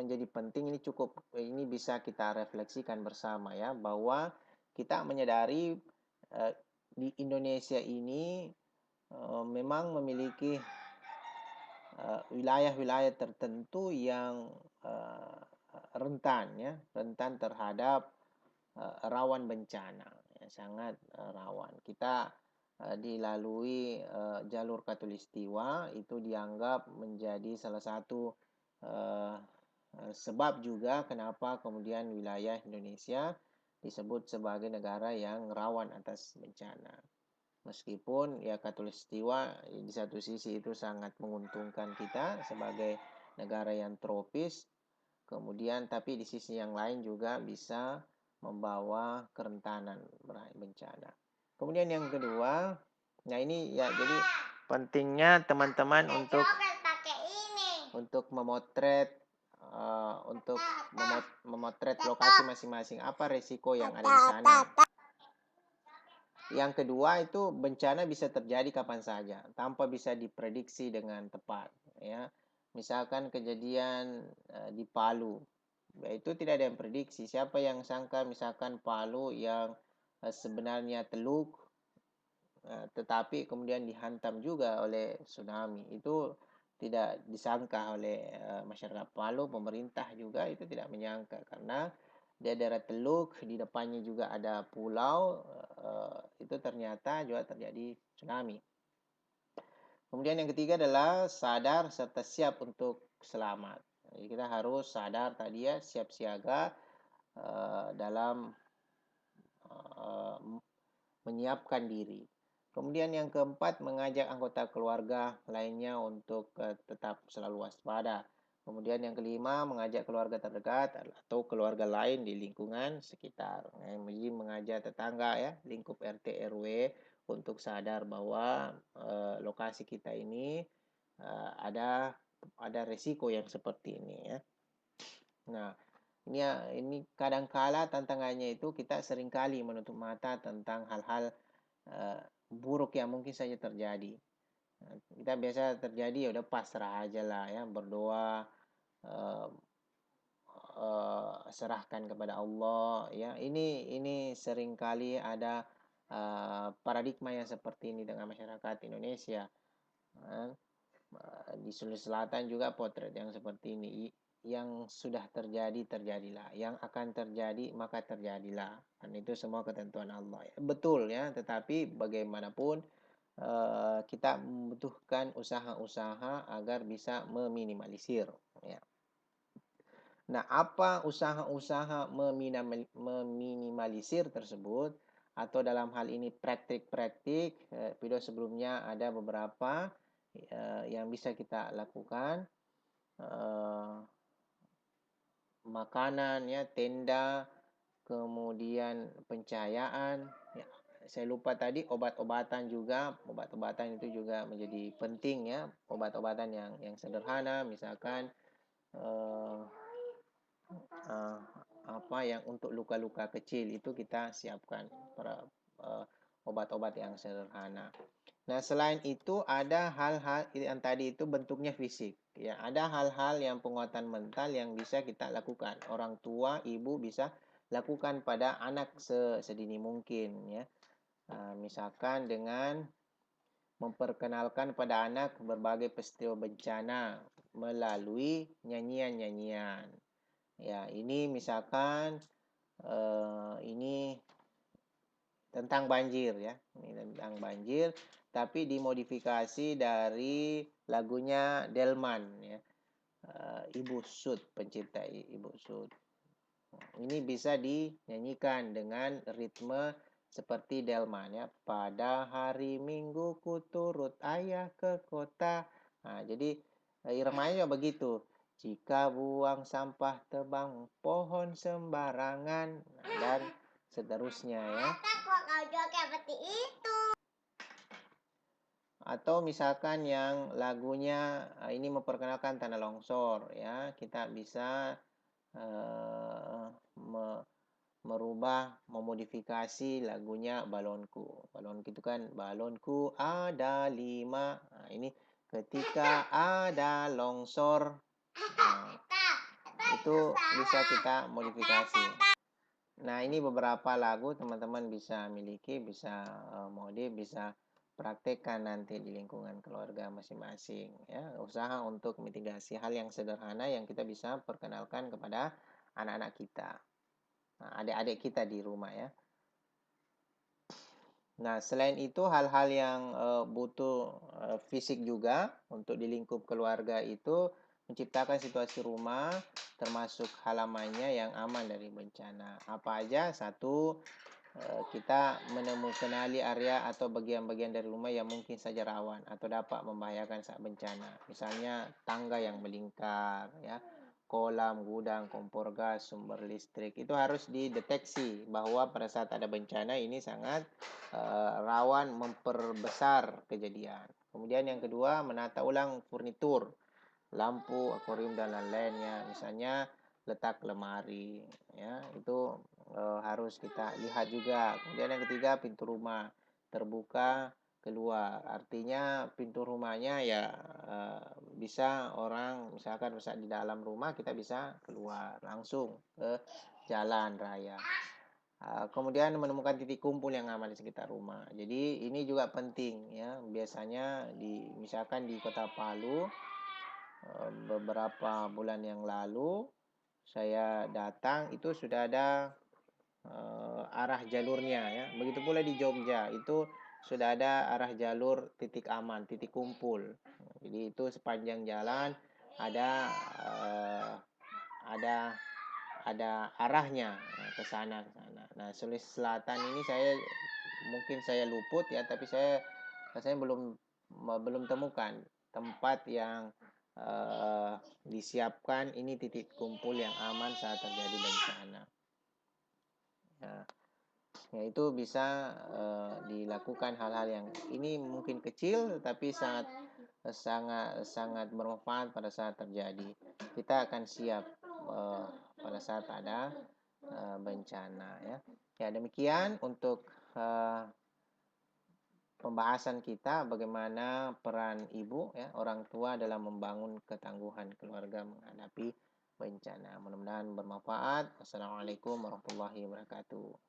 menjadi penting ini bisa kita refleksikan bersama ya, bahwa kita menyadari di Indonesia ini memang memiliki wilayah-wilayah tertentu yang rentan terhadap rawan bencana, ya, sangat rawan. Kita dilalui jalur Katulistiwa itu dianggap menjadi salah satu sebab juga kenapa kemudian wilayah Indonesia disebut sebagai negara yang rawan atas bencana. Meskipun ya Katulistiwa di satu sisi itu sangat menguntungkan kita sebagai negara yang tropis, kemudian tapi di sisi yang lain juga bisa membawa kerentanan bencana. Kemudian yang kedua, nah ini ya jadi pentingnya teman-teman untuk memotret memotret lokasi masing-masing, apa resiko yang ada di sana. Yang kedua itu bencana bisa terjadi kapan saja tanpa bisa diprediksi dengan tepat ya. Misalkan kejadian di Palu, ya itu tidak ada yang prediksi. Siapa yang sangka misalkan Palu yang sebenarnya teluk tetapi kemudian dihantam juga oleh tsunami, itu tidak disangka oleh masyarakat Palu. Pemerintah juga itu tidak menyangka karena di daerah teluk, di depannya juga ada pulau, itu ternyata juga terjadi tsunami. Kemudian yang ketiga adalah sadar serta siap untuk selamat. Jadi kita harus sadar tadi ya, siap siaga dalam menyiapkan diri. Kemudian yang keempat, mengajak anggota keluarga lainnya untuk tetap selalu waspada. Kemudian yang kelima, mengajak keluarga terdekat atau keluarga lain di lingkungan sekitar. Jadi mengajak tetangga ya, lingkup RT RW untuk sadar bahwa lokasi kita ini ada resiko yang seperti ini ya. Nah, ini kadangkala tantangannya itu kita seringkali menutup mata tentang hal-hal buruk yang mungkin saja terjadi. Kita biasa terjadi ya udah pasrah aja lah ya, berdoa, serahkan kepada Allah ya. Ini seringkali ada paradigma yang seperti ini dengan masyarakat Indonesia. Di Sulawesi Selatan juga potret yang seperti ini. Yang sudah terjadi terjadilah, yang akan terjadi maka terjadilah, dan itu semua ketentuan Allah ya. Betul ya, tetapi bagaimanapun kita membutuhkan usaha-usaha agar bisa meminimalisir ya. Nah, apa usaha-usaha meminimalisir tersebut, atau dalam hal ini praktik-praktik, video sebelumnya ada beberapa yang bisa kita lakukan. Makanan ya, tenda, kemudian pencahayaan ya. Saya lupa tadi obat-obatan juga. Obat-obatan itu juga menjadi penting ya. Obat-obatan yang sederhana, misalkan apa yang untuk luka-luka kecil itu kita siapkan obat-obat yang sederhana. Nah, selain itu ada hal-hal yang tadi itu bentuknya fisik. Ya, ada hal-hal yang penguatan mental yang bisa kita lakukan. Orang tua, ibu bisa lakukan pada anak sedini mungkin ya. Misalkan dengan memperkenalkan pada anak berbagai peristiwa bencana melalui nyanyian-nyanyian. Ya, ini misalkan ini tentang banjir ya. Ini tentang banjir tapi dimodifikasi dari lagunya Delman ya. Ibu Sud, pencipta Ibu Sud. Ini bisa dinyanyikan dengan ritme seperti Delman ya. Pada hari Minggu ku turut ayah ke kota. Nah, jadi irmanya begitu. Jika buang sampah tebang pohon sembarangan, dan seterusnya ya. Atau misalkan yang lagunya ini memperkenalkan tanah longsor ya, kita bisa memodifikasi lagunya Balonku. Balonku itu kan, balonku ada 5. Nah, ini ketika ada longsor, itu bisa kita modifikasi. Nah, ini beberapa lagu teman-teman bisa miliki, bisa modif, bisa praktekkan nanti di lingkungan keluarga masing-masing ya. Usaha untuk mitigasi hal yang sederhana yang kita bisa perkenalkan kepada anak-anak kita. Nah, adik-adik kita di rumah ya. Nah, selain itu hal-hal yang butuh fisik juga untuk di lingkup keluarga itu menciptakan situasi rumah termasuk halamannya yang aman dari bencana. Apa aja? Satu, kita menemukan area atau bagian-bagian dari rumah yang mungkin saja rawan atau dapat membahayakan saat bencana. Misalnya tangga yang melingkar, ya, kolam, gudang, kompor gas, sumber listrik. Itu harus dideteksi bahwa pada saat ada bencana ini sangat rawan memperbesar kejadian. Kemudian yang kedua, menata ulang furnitur, lampu, akuarium dan lain-lainnya. Misalnya letak lemari, ya itu harus kita lihat juga. Kemudian yang ketiga, pintu rumah terbuka keluar, artinya pintu rumahnya ya bisa orang misalkan di dalam rumah kita bisa keluar langsung ke jalan raya. Kemudian menemukan titik kumpul yang aman di sekitar rumah. Jadi ini juga penting ya. Biasanya misalkan di Kota Palu beberapa bulan yang lalu saya datang itu sudah ada arah jalurnya ya. Begitu pula di Jogja itu sudah ada arah jalur titik aman, titik kumpul. Jadi itu sepanjang jalan ada ada arahnya ke sana ke sana. Nah, Sulawesi Selatan ini mungkin saya luput ya, tapi saya belum temukan tempat yang disiapkan ini titik kumpul yang aman saat terjadi bencana. Nah, ya itu bisa dilakukan hal-hal yang ini mungkin kecil tapi sangat sangat bermanfaat pada saat terjadi. Kita akan siap pada saat ada bencana ya. Ya demikian untuk pembahasan kita bagaimana peran ibu ya orang tua dalam membangun ketangguhan keluarga menghadapi bencana. Mudah-mudahan bermanfaat. Assalamualaikum warahmatullahi wabarakatuh.